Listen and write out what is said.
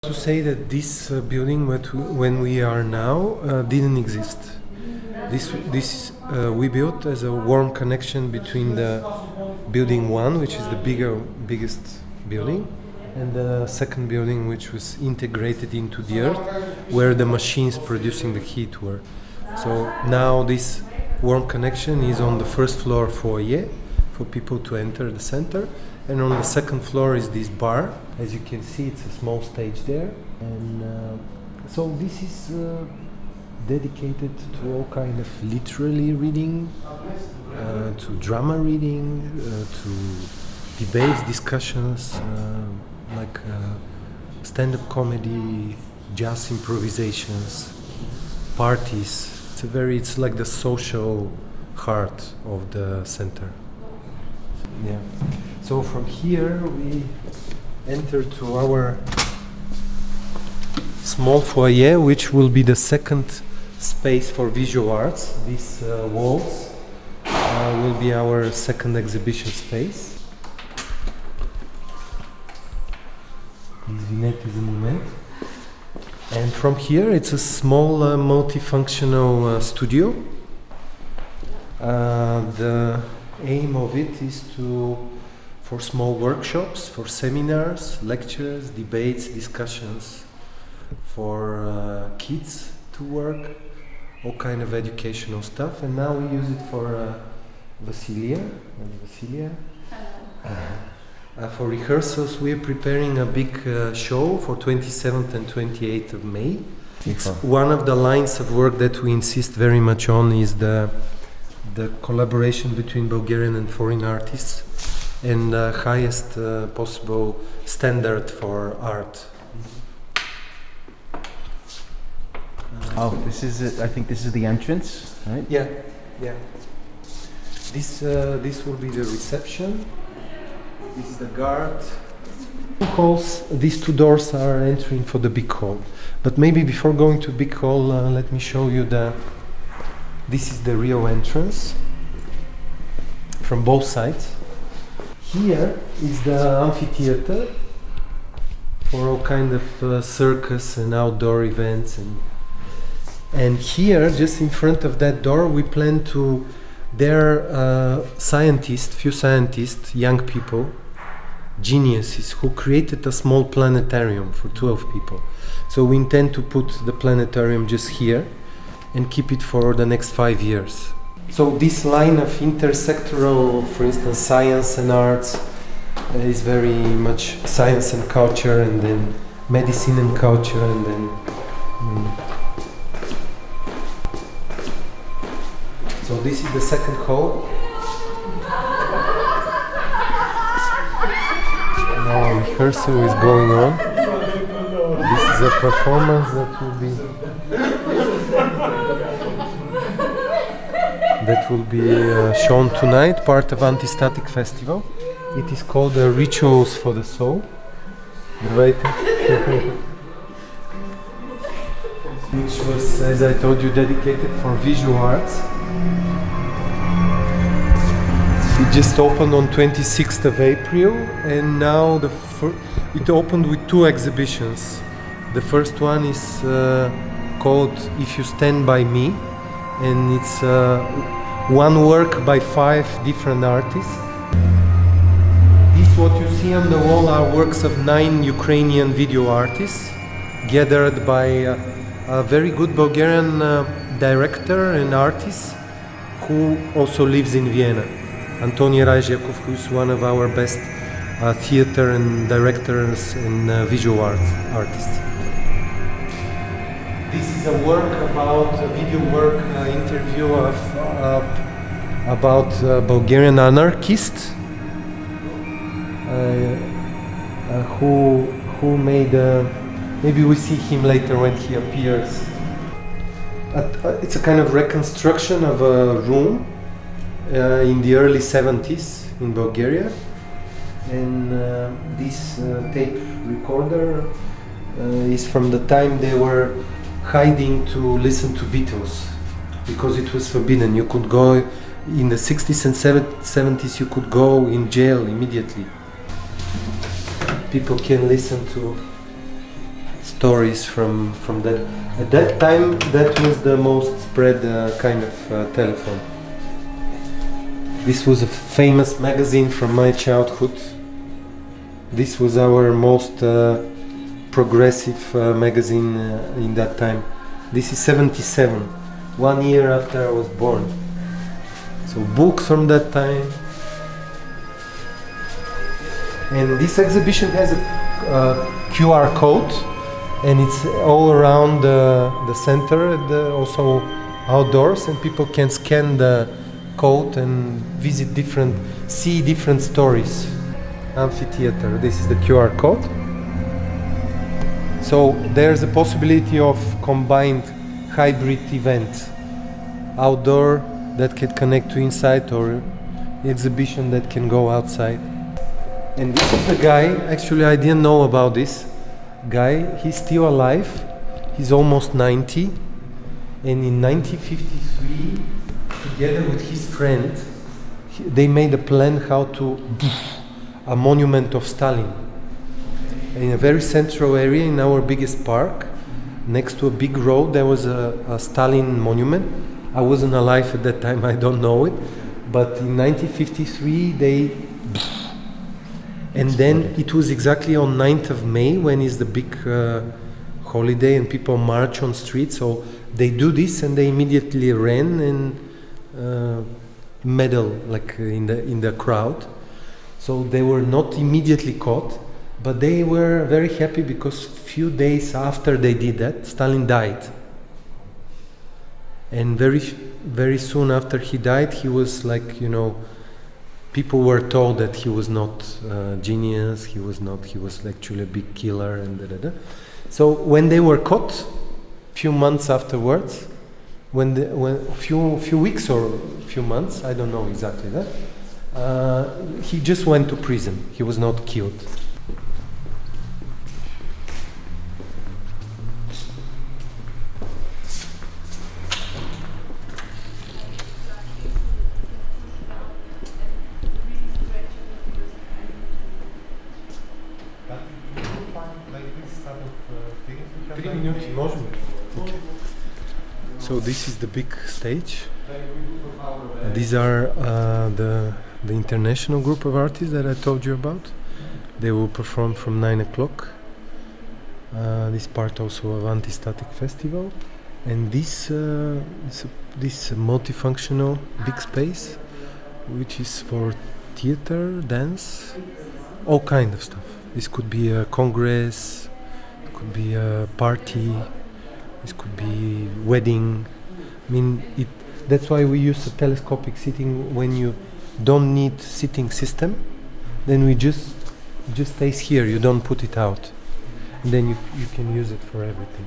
To say that this building, when we are now, didn't exist. This we built as a warm connection between the building 1, which is the biggest building, and the second building, which was integrated into the earth, where the machines producing the heat were. So now this warm connection is on the first floor foyer for people to enter the center, and on the second floor is this bar. As you can see, it's a small stage there, and so this is dedicated to all kind of literary reading, to drama reading, to debates, discussions, like stand-up comedy, jazz improvisations, parties. It's like the social heart of the center. Yeah. So from here we enter to our small foyer, which will be the second space for visual arts. These walls will be our second exhibition space. And from here it's a small multifunctional studio. The aim of it is for small workshops, for seminars, lectures, debates, discussions, for kids to work, all kind of educational stuff. And now we use it for Veselin. For rehearsals, we are preparing a big show for 27th and 28th of May. It's one of the lines of work that we insist very much on is the collaboration between Bulgarian and foreign artists, and the highest possible standard for art. Oh, this is it. I think this is the entrance, right? Yeah, yeah. This will be the reception. This is the guard. These two doors are entering for the big hall. But maybe before going to big hall, let me show you this is the real entrance from both sides. Here is the amphitheater for all kind of circus and outdoor events, and here, just in front of that door, we plan to. There are few scientists, young people, geniuses, who created a small planetarium for 12 people. So we intend to put the planetarium just here and keep it for the next 5 years. So this line of intersectoral, for instance, science and arts, is very much science and culture, and then medicine and culture, and then so this is the second hall. Now rehearsal is going on. This is a performance that will be shown tonight, part of Anti-Static Festival. It is called Rituals for the Soul. Which was, as I told you, dedicated for visual arts. It just opened on 26th of April, and now it opened with 2 exhibitions. The first one is called If You Stand By Me, and it's one work by 5 different artists. What you see on the wall are works of 9 Ukrainian video artists, gathered by a very good Bulgarian director and artist who also lives in Vienna, Antoni Rajekov, who's one of our best theater and directors and visual artists. This is a work about a video work interview about Bulgarian anarchist who made maybe we see him later when he appears. It's a kind of reconstruction of a room in the early 70s in Bulgaria, and this tape recorder is from the time they were hiding to listen to Beatles, because it was forbidden. You could go in the 60s and 70s, you could go in jail immediately. People can listen to stories from that. At that time, that was the most spread kind of telephone. This was a famous magazine from my childhood. This was our most progressive magazine in that time. This is 77, 1 year after I was born. So books from that time. And this exhibition has a QR code, and it's all around the center, and also outdoors, and people can scan the code and see different stories. Amphitheater, this is the QR code. So there's a possibility of combined hybrid event, outdoor that can connect to inside, or exhibition that can go outside. And this is the guy, actually I didn't know about this guy, he's still alive, he's almost 90, and in 1953, together with his friend, they made a plan how to a monument of Stalin in a very central area in our biggest park, next to a big road. There was a Stalin monument. I wasn't alive at that time, I don't know it, but in 1953 they and then it was exactly on 9th of May, when is the big holiday and people march on streets. So they do this and they immediately ran and medal like in the crowd. So they were not immediately caught, but they were very happy because few days after they did that, Stalin died. And very soon after he died, he was like, you know, people were told that he was not genius, he was actually a big killer and da. So when they were caught, few months afterwards, when few weeks or few months, I don't know exactly that, he just went to prison. He was not killed. So this is the big stage. These are the international group of artists that I told you about. They will perform from 9 o'clock. This part also of Anti-Static Festival. And this multifunctional big space, which is for theater, dance, all kind of stuff. This could be a congress, it could be a party, this could be wedding. I mean, that's why we use a telescopic seating when you don't need seating system. Then we just stays here. You don't put it out, and then you can use it for everything.